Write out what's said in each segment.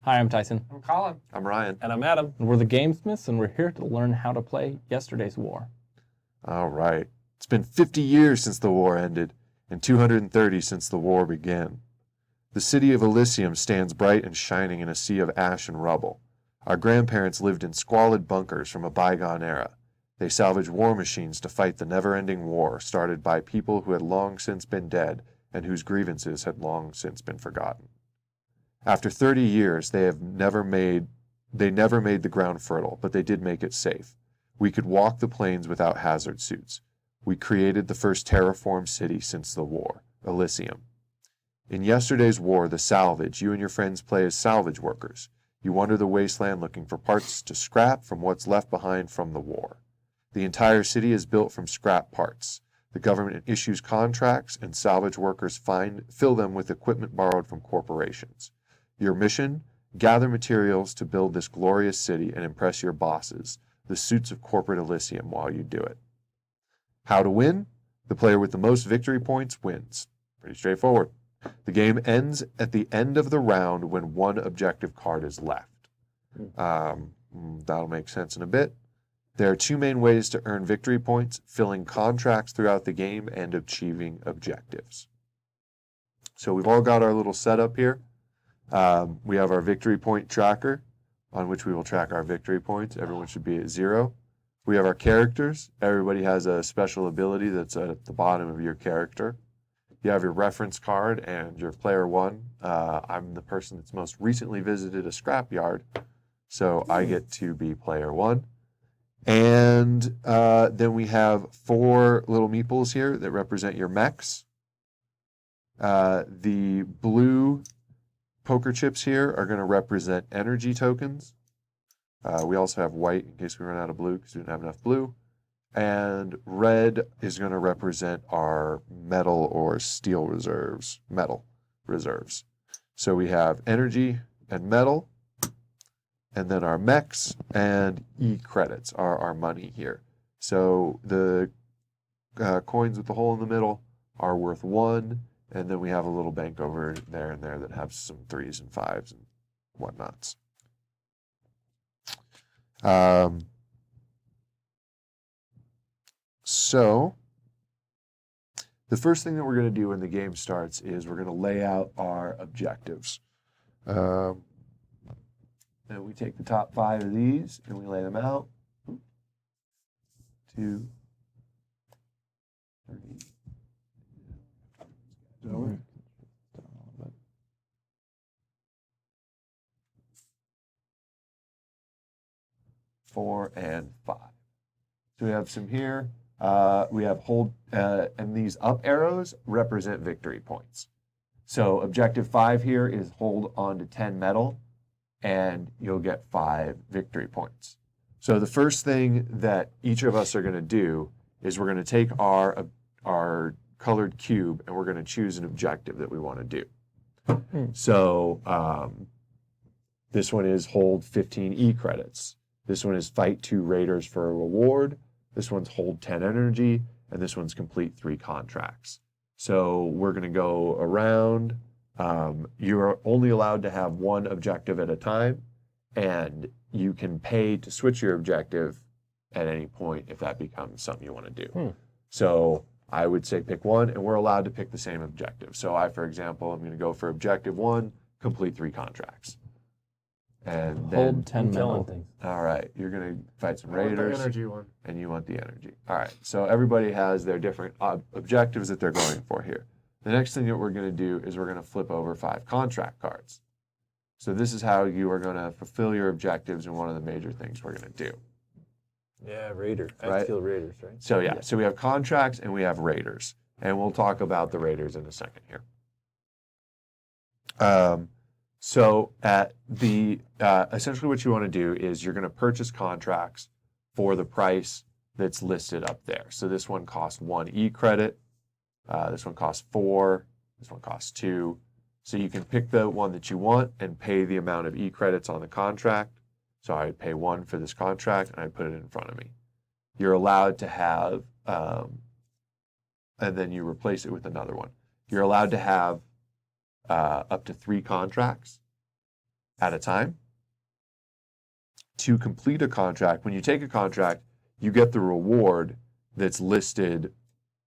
Hi, I'm Tyson. I'm Colin. I'm Ryan. And I'm Adam. And we're the Gamesmiths, and we're here to learn how to play yesterday's war. All right. It's been 50 years since the war ended, and 230 since the war began. The city of Elysium stands bright and shining in a sea of ash and rubble. Our grandparents lived in squalid bunkers from a bygone era. They salvaged war machines to fight the never-ending war started by people who had long since been dead and whose grievances had long since been forgotten. After 30 years, they never made the ground fertile, but they did make it safe. We could walk the plains without hazard suits. We created the first terraformed city since the war, Elysium. In yesterday's war, the salvage, you and your friends play as salvage workers. You wander the wasteland looking for parts to scrap from what's left behind from the war. The entire city is built from scrap parts. The government issues contracts, and salvage workers fill them with equipment borrowed from corporations. Your mission? Gather materials to build this glorious city and impress your bosses, the suits of corporate Elysium, while you do it. How to win? The player with the most victory points wins. Pretty straightforward. The game ends at the end of the round when one objective card is left. That'll make sense in a bit. There are two main ways to earn victory points: filling contracts throughout the game and achieving objectives. So we've all got our little setup here. We have our victory point tracker on which we will track our victory points. Everyone should be at 0. We have our characters. Everybody has a special ability that's at the bottom of your character. You have your reference card and your player 1. I'm the person that's most recently visited a scrapyard, so I get to be player 1. And then we have 4 little meeples here that represent your mechs. The blue poker chips here are going to represent energy tokens. We also have white in case we run out of blue because we didn't have enough blue. And red is going to represent our metal or steel reserves, metal reserves. So we have energy and metal, and then our mechs and E-credits are our money here. So the coins with the hole in the middle are worth 1, and then we have a little bank over there and there that have some 3s and 5s and whatnots. So the first thing that we're going to do when the game starts is we're going to lay out our objectives. And we take the top 5 of these and we lay them out. 2, 3. 4 and 5. So we have some here. We have hold, and these up arrows represent victory points. So objective 5 here is hold on to 10 metal, and you'll get 5 victory points. So the first thing that each of us are going to do is we're going to take our colored cube and we're going to choose an objective that we want to do. So this one is hold 15 E-credits. This one is fight 2 raiders for a reward. This one's hold 10 energy, and this one's complete 3 contracts. So we're going to go around. You're only allowed to have 1 objective at a time, and you can pay to switch your objective at any point if that becomes something you want to do. So I would say pick 1, and we're allowed to pick the same objective. So I, for example, I'm going to go for objective 1, complete 3 contracts. And then Hold 10 metal. all right, you're going to fight some I want the raiders. energy one. And you want the energy. All right, so everybody has their different objectives that they're going for here. The next thing that we're going to do is we're going to flip over 5 contract cards. So this is how you are going to fulfill your objectives and one of the major things we're going to do. Yeah, Raider. Right. Axial Raiders, right? So yeah, so we have contracts and we have raiders. And we'll talk about the raiders in a second here. So at the essentially what you want to do is you're going to purchase contracts for the price that's listed up there. So this one costs 1 E-credit. This one costs 4. This one costs 2. So you can pick the one that you want and pay the amount of E-credits on the contract. So I would pay 1 for this contract and I'd put it in front of me. You're allowed to have, and then you replace it with another one. You're allowed to have up to 3 contracts. at a time. To complete a contract, when you take a contract, you get the reward that's listed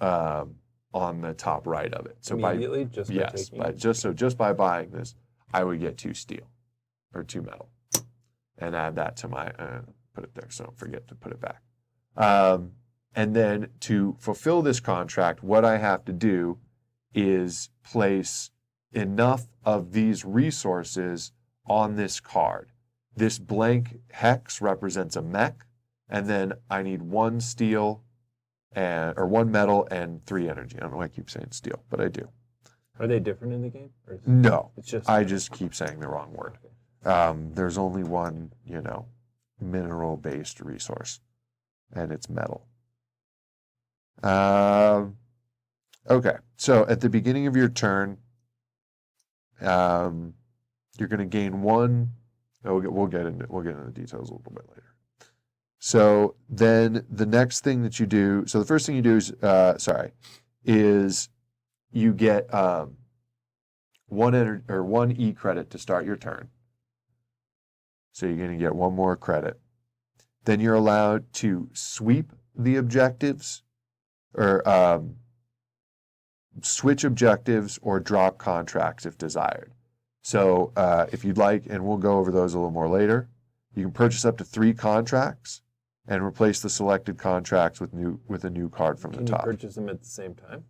on the top right of it. So Immediately, just by yes, taking by it? just by buying this, I would get 2 steel or 2 metal, and add that to my put it there so don't forget to put it back. And then to fulfill this contract, what I have to do is place enough of these resources on this card. This blank hex represents a mech, and then I need 1 steel or 1 metal and 3 energy. I don't know why I keep saying steel, but I do. Are they different in the game? Or is No, it's just I just keep saying the wrong word. There's only one, mineral-based resource, and it's metal. Okay, so at the beginning of your turn, you're going to gain 1. We'll get into the details a little bit later. So then the next thing that you do, so the first thing you do is you get 1 E credit to start your turn. So you're going to get 1 more credit. Then you're allowed to sweep the objectives, or switch objectives, or drop contracts if desired. So if you'd like, and we'll go over those a little more later, you can purchase up to 3 contracts and replace the selected contracts with a new card from the top. Can you purchase them at the same time?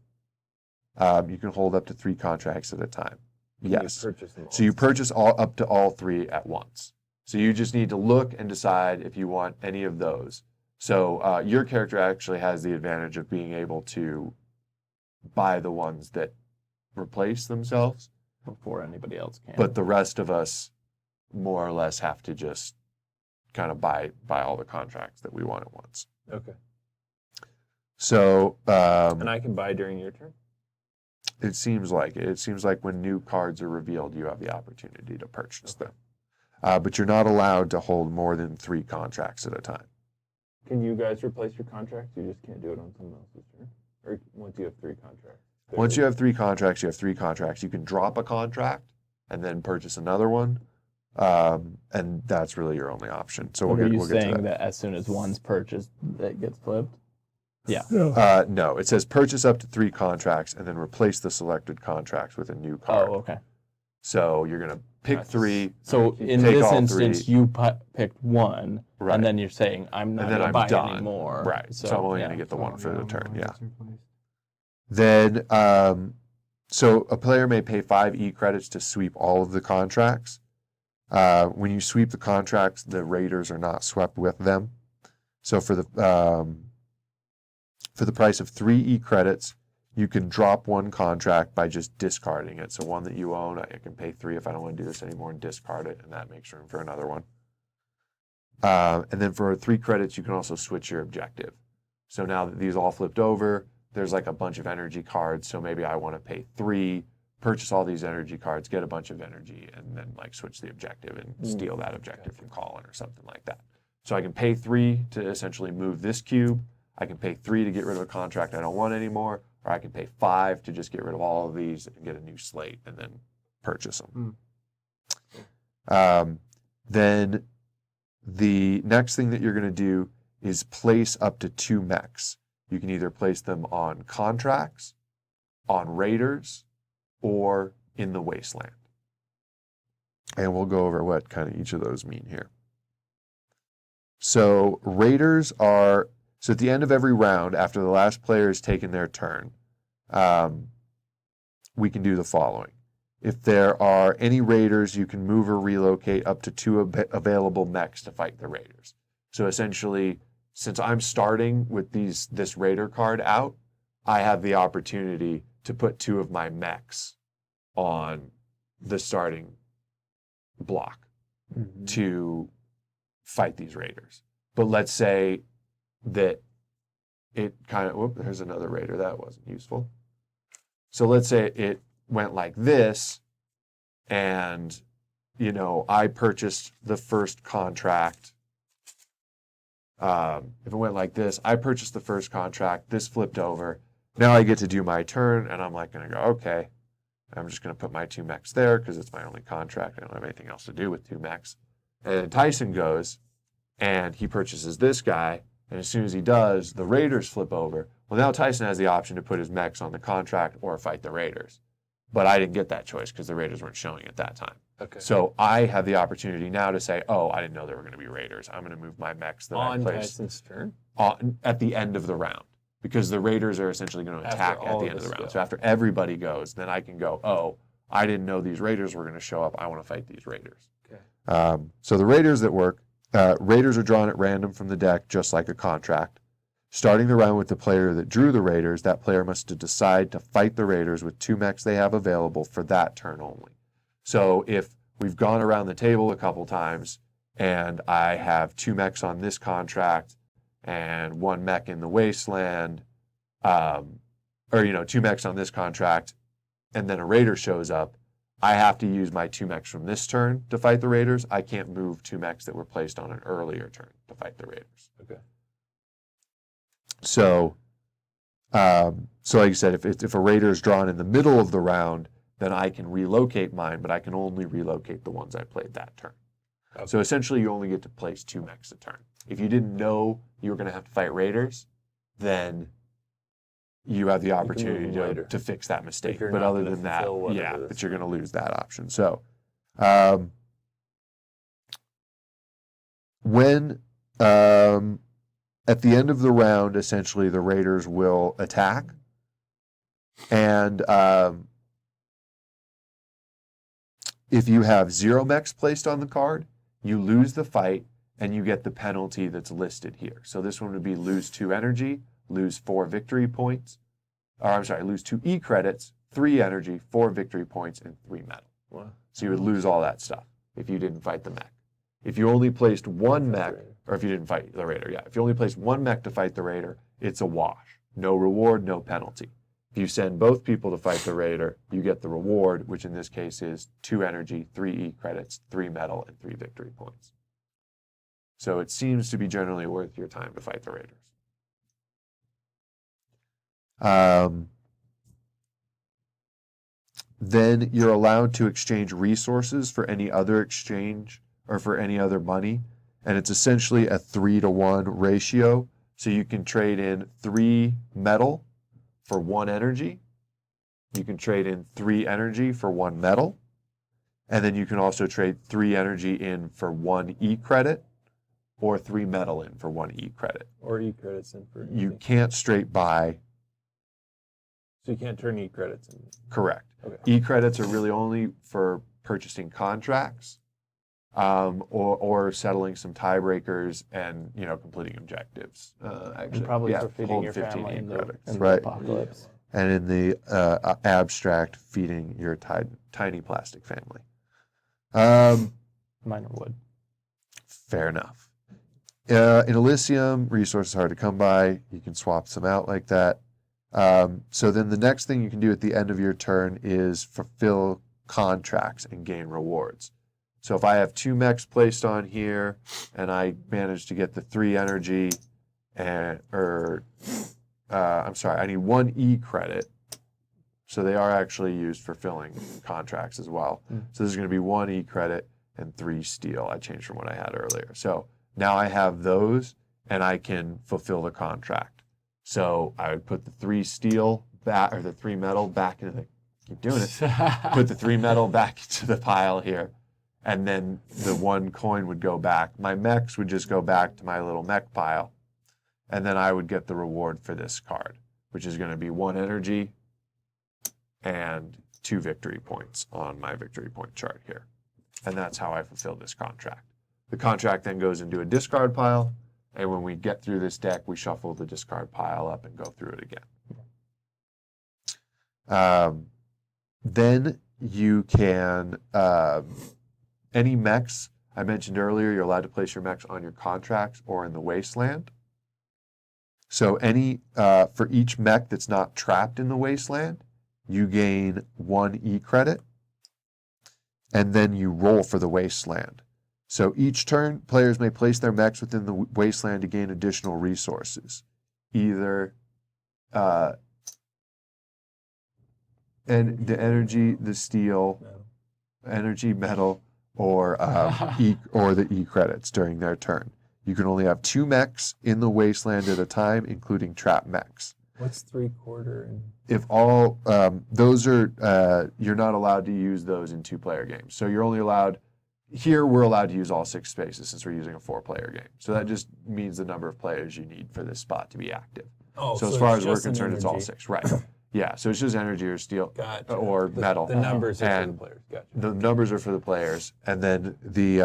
You can hold up to 3 contracts at a time. Can Yes. You purchase them all So you at the same purchase up to all 3 at once. So you just need to look and decide if you want any of those. So your character actually has the advantage of being able to buy the ones that replace themselves, before anybody else can. but the rest of us more or less have to just kind of buy all the contracts that we want at once. Okay. So And I can buy during your turn? it seems like it. It seems like when new cards are revealed, you have the opportunity to purchase them. But you're not allowed to hold more than 3 contracts at a time. Can you guys replace your contracts? You just can't do it on someone else's turn? Or once you have 3 contracts? Once you have 3 contracts, you have 3 contracts. You can drop a contract and then purchase another one, and that's really your only option. So Are you we'll get to saying that. that as soon as one's purchased, that gets flipped? Yeah. No, it says purchase up to 3 contracts and then replace the selected contracts with a new card. Oh, okay. So you're going to pick 3. So in Take this all instance, 3. you picked 1, Right. and then you're saying, I'm not And then going to I'm buy done. anymore. Right. So I'm only going to get the Oh, one for the yeah, turn. mine Yeah. gets replaced. Then, so a player may pay 5 E credits to sweep all of the contracts. When you sweep the contracts, the raiders are not swept with them. So for the price of 3 E credits, you can drop 1 contract by just discarding it. So one that you own, I can pay 3 if I don't want to do this anymore and discard it, and that makes room for another one. And then for 3 credits, you can also switch your objective. So now that these all flipped over, there's like a bunch of energy cards. So maybe I want to pay 3, purchase all these energy cards, get a bunch of energy, and then like switch the objective and steal that objective from Colin or something like that. So I can pay 3 to essentially move this cube. I can pay 3 to get rid of a contract I don't want anymore, or I can pay 5 to just get rid of all of these and get a new slate and then purchase them. Then the next thing that you're going to do is place up to 2 mechs. You can either place them on contracts, on raiders, or in the wasteland. And we'll go over what kind of each of those mean here. So raiders are, so at the end of every round, after the last player has taken their turn, we can do the following. If there are any raiders, you can move or relocate up to 2 available mechs to fight the raiders. So essentially, since I'm starting with this raider card out, I have the opportunity to put 2 of my mechs on the starting block to fight these raiders. But let's say that it kind of, there's another raider, that wasn't useful. So let's say it went like this, and, I purchased the first contract. If it went like this, I purchased the first contract, this flipped over. Now I get to do my turn, and I'm like going to go, okay, I'm just going to put my 2 mechs there because it's my only contract. I don't have anything else to do with 2 mechs. And Tyson goes and he purchases this guy. And as soon as he does, the Raiders flip over. Well, now Tyson has the option to put his mechs on the contract or fight the Raiders. But I didn't get that choice because the Raiders weren't showing at that time. Okay. So I have the opportunity now to say, oh, I didn't know there were going to be Raiders. I'm going to move my mechs that I On placed Tyson's turn. at the end of the round. Because the Raiders are essentially going to attack at the end of the round. So after everybody goes, then I can go, oh, I didn't know these Raiders were going to show up. I want to fight these Raiders. Okay. So the Raiders that work, Raiders are drawn at random from the deck, just like a contract. Starting the round with the player that drew the Raiders, that player must decide to fight the Raiders with 2 mechs they have available for that turn only. So if we've gone around the table a couple times and I have 2 mechs on this contract and 1 mech in the Wasteland, or 2 mechs on this contract, and then a Raider shows up, I have to use my 2 mechs from this turn to fight the Raiders. I can't move 2 mechs that were placed on an earlier turn to fight the Raiders. Okay. So like I said, if a Raider is drawn in the middle of the round, then I can relocate mine, but I can only relocate the ones I played that turn. Okay. So essentially, you only get to place 2 mechs a turn. If you didn't know you were going to have to fight Raiders, then you have the opportunity to fix that mistake. you're But not other gonna than that, fulfill whatever yeah, this but you're going to is. lose that option. So when at the end of the round, essentially the Raiders will attack, and if you have 0 mechs placed on the card, you lose the fight and you get the penalty that's listed here. So this one would be lose 2 energy, lose 4 victory points, lose 2 E credits, 3 energy, 4 victory points, and 3 metal. Wow. So you would lose all that stuff if you didn't fight the mech. If you only placed 1 mech, or if you didn't fight the Raider, yeah. If you only placed 1 mech to fight the Raider, it's a wash. No reward, no penalty. If you send both people to fight the Raider, you get the reward, which in this case is 2 energy, 3 E credits, 3 metal, and 3 victory points. So it seems to be generally worth your time to fight the Raiders. Then you're allowed to exchange resources for any other exchange or for any other money. And it's essentially a 3-to-1 ratio. So you can trade in 3 metal for 1 energy. You can trade in 3 energy for 1 metal. And then you can also trade 3 energy in for 1 E credit or 3 metal in for 1 E credit. Or E credits in for You can't straight buy. So you can't turn E credits in. Correct. Okay. E credits are really only for purchasing contracts, or settling some tiebreakers and completing objectives. Actually, And probably yeah, for feeding hold your 15 family E in the, credits, in the right? apocalypse. And in the abstract, feeding your tiny plastic family. Minor wood. Fair enough. In Elysium, resources are hard to come by. You can swap some out like that. So then the next thing you can do at the end of your turn is fulfill contracts and gain rewards. So if I have 2 mechs placed on here and I manage to get the 3 energy I need 1 E credit. So they are actually used for filling contracts as well. So this is going to be 1 E credit and 3 steel. I changed from what I had earlier. So now I have those and I can fulfill the contract. So I would put the 3 steel back, or the 3 metal back into the, keep doing it, put the 3 metal back into the pile here. And then the 1 coin would go back. My mechs would just go back to my little mech pile. And then I would get the reward for this card, which is going to be 1 energy and 2 victory points on my victory point chart here. And that's how I fulfill this contract. The contract then goes into a discard pile. And when we get through this deck, we shuffle the discard pile up and go through it again. Then you can, any mechs, I mentioned earlier, you're allowed to place your mechs on your contracts or in the Wasteland. So for each mech that's not trapped in the Wasteland, you gain 1 E credit, and then you roll for the Wasteland. So each turn, players may place their mechs within the Wasteland to gain additional resources. Either and the energy, the steel, energy, metal, or or the E credits during their turn. You can only have 2 mechs in the wasteland at a time, including trap mechs. What's 3/4 and If all those are, you're not allowed to use those in 2-player games. So you're only allowed. Here we're allowed to use all 6 spaces since we're using a 4-player game. So that just means the number of players you need for this spot to be active. oh, So as far it's as we're just an concerned, it's all energy. 6, right? Yeah. So it's just energy or steel Gotcha. or metal. The numbers are for the And players. Gotcha. the numbers are for the players, and then the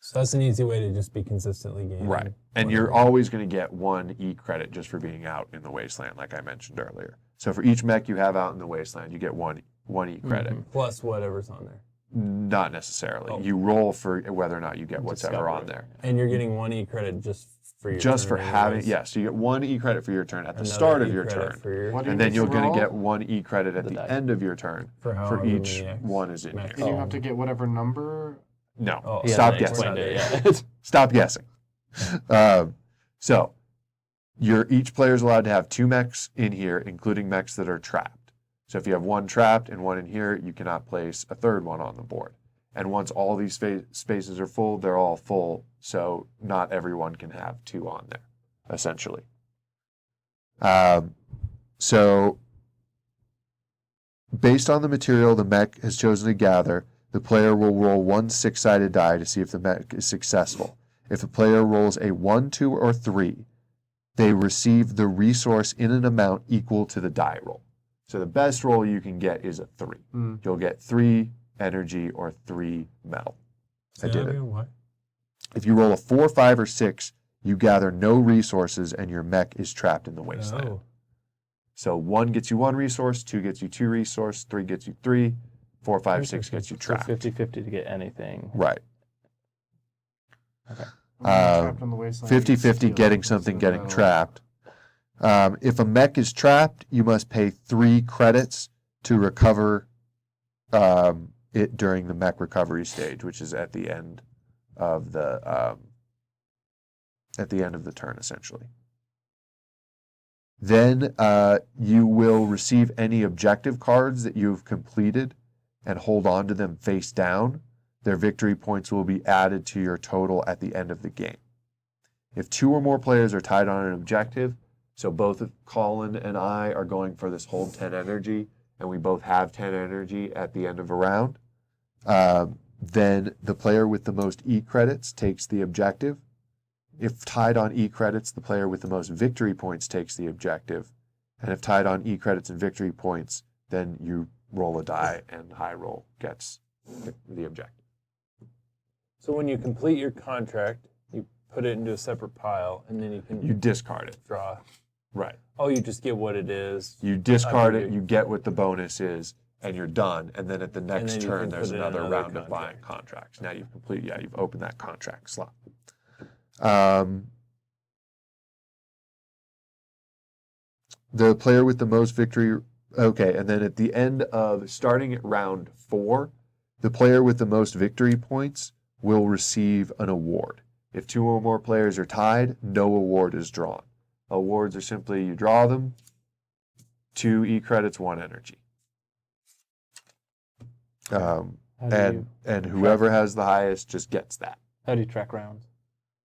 So that's an easy way to just be consistently gaining. right, and you're always going to get 1 E credit just for being out in the wasteland, like I mentioned earlier. So for each mech you have out in the wasteland, you get one E credit. plus whatever's on there. Not necessarily. Oh. You roll for whether or not you get whatever on Discovery. there. And you're getting 1 E credit just for your Just turn for having, anyways. yeah. So you get 1 E credit for your turn at the Another start of E your credit turn, for your- What do you and then need you're to going to roll? get 1 E credit at The the die. end of your turn for for however each many X one is in max. here. And you have to get whatever number. No, Oh, He stop hasn't guessing. explained it yet. Stop guessing. So, each player is allowed to have 2 mechs in here, including mechs that are trapped. So if you have 1 trapped and 1 in here, you cannot place a 3rd one on the board. And once all these spaces are full, they're all full. So not everyone can have 2 on there, essentially. So based on the material the mech has chosen to gather, the player will roll 1 6-sided die to see if the mech is successful. If the player rolls a 1, 2, or 3, they receive the resource in an amount equal to the die roll. So the best roll you can get is a 3. You'll get 3 energy or 3 metal. I did it. What? If you roll a 4, 5, or 6, you gather no resources and your mech is trapped in the wasteland. Oh. So 1 gets you 1 resource, 2 gets you 2 resource, 3 gets you 3, 4, 5, 6 gets you So trapped. 50-50 to get anything. Right. When you're trapped in the wasteland, 50-50 steel getting is something, the getting metal. trapped. If a mech is trapped, you must pay 3 credits to recover it during the mech recovery stage, which is at the end of the turn, essentially. Then you will receive any objective cards that you've completed and hold on to them face down. Their victory points will be added to your total at the end of the game. If 2 or more players are tied on an objective, so both Colin and I are going for this hold 10 energy, and we both have 10 energy at the end of a round, then the player with the most E credits takes the objective. If tied on E credits, the player with the most victory points takes the objective. And if tied on E credits and victory points, then you roll a die and high roll gets the objective. So when you complete your contract, you put it into a separate pile, and then you can You discard it. draw. Right. Oh, you just get what it is. You discard it, figured. you get what the bonus is, and you're done. And then at the then next you turn, can there's put in another another round of buying contract. contracts. Now you've you've opened that contract slot. The player with the most victory, okay, and then at the end of starting at round 4, the player with the most victory points will receive an award. If 2 or more players are tied, no award is drawn. Awards are simply you draw them, 2 E credits, 1 energy. How do And whoever has the highest just gets that. How do you track rounds?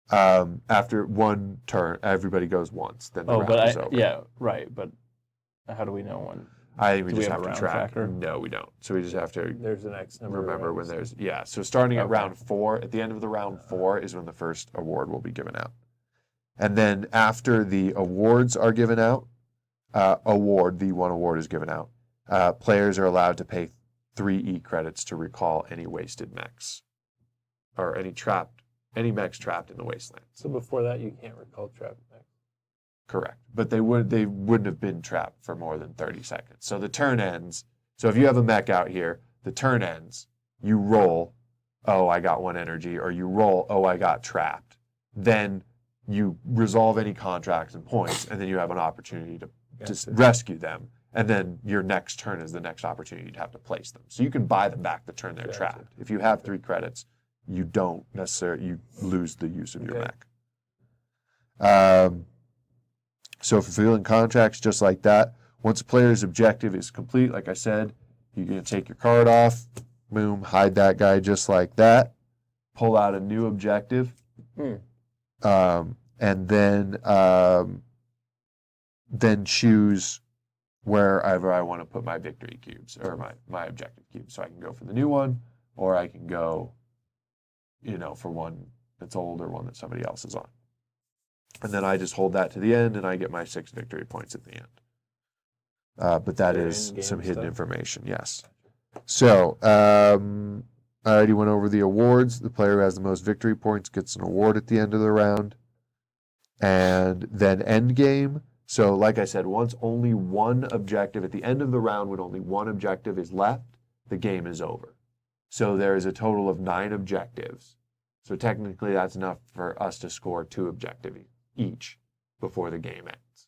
After 1 turn, everybody goes once. Then the Oh, round but is over. yeah, right. But how do we know when? I think we Do we just have have a to round track. tracker? No, we don't. So we just have to There's an X number. of remember when rounds. there's So starting at Okay. round 4, at the end of the round 4 is when the first award will be given out. And then after the awards are given out, the 1 award is given out. Players are allowed to pay 3 E credits to recall any wasted mechs or any mechs trapped in the wasteland. So before that, you can't recall trap X. Correct. But they wouldn't have been trapped for more than 30 seconds. So the turn ends. So if you have a mech out here, the turn ends. You roll, oh, I got 1 energy, or you roll, oh, I got trapped. Then you resolve any contracts and points, and then you have an opportunity to Gotcha. rescue them. And then your next turn is the next opportunity to have to place them. So you can buy them back the turn they're Gotcha. trapped. If you have 3 credits, you don't necessarily, you lose the use of your Okay. mech. So fulfilling contracts just like that Once a player's objective is complete, like I said, you're going to take your card off, boom, hide that guy just like that, pull out a new objective, and then choose wherever I want to put my victory cubes or my objective cubes. So I can go for the new one, or I can go, for one that's old or one that somebody else is on. And then I just hold that to the end, and I get my 6 victory points at the end. But that Your is in-game some hidden stuff? information, yes. So, I already went over the awards. The player who has the most victory points gets an award at the end of the round. And then end game. So, like I said, once only one objective, at the end of the round, when only one objective is left, the game is over. So there is a total of 9 objectives. So technically that's enough for us to score 2 objectives each before the game ends.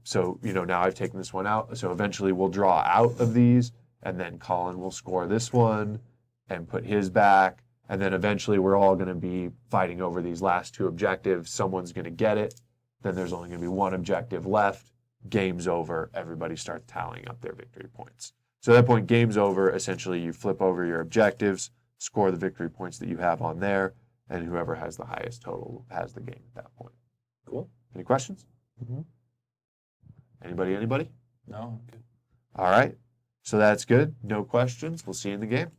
So, now I've taken this one out. So eventually we'll draw out of these, and then Colin will score this one and put his back. And then eventually we're all going to be fighting over these last 2 objectives. Someone's going to get it. Then there's only going to be 1 objective left. Game's over. Everybody starts tallying up their victory points. So at that point, game's over. Essentially, you flip over your objectives, score the victory points that you have on there, and whoever has the highest total has the game at that point. Cool. Any questions? Anybody? No, good. All right. So that's good. No questions. We'll see you in the game.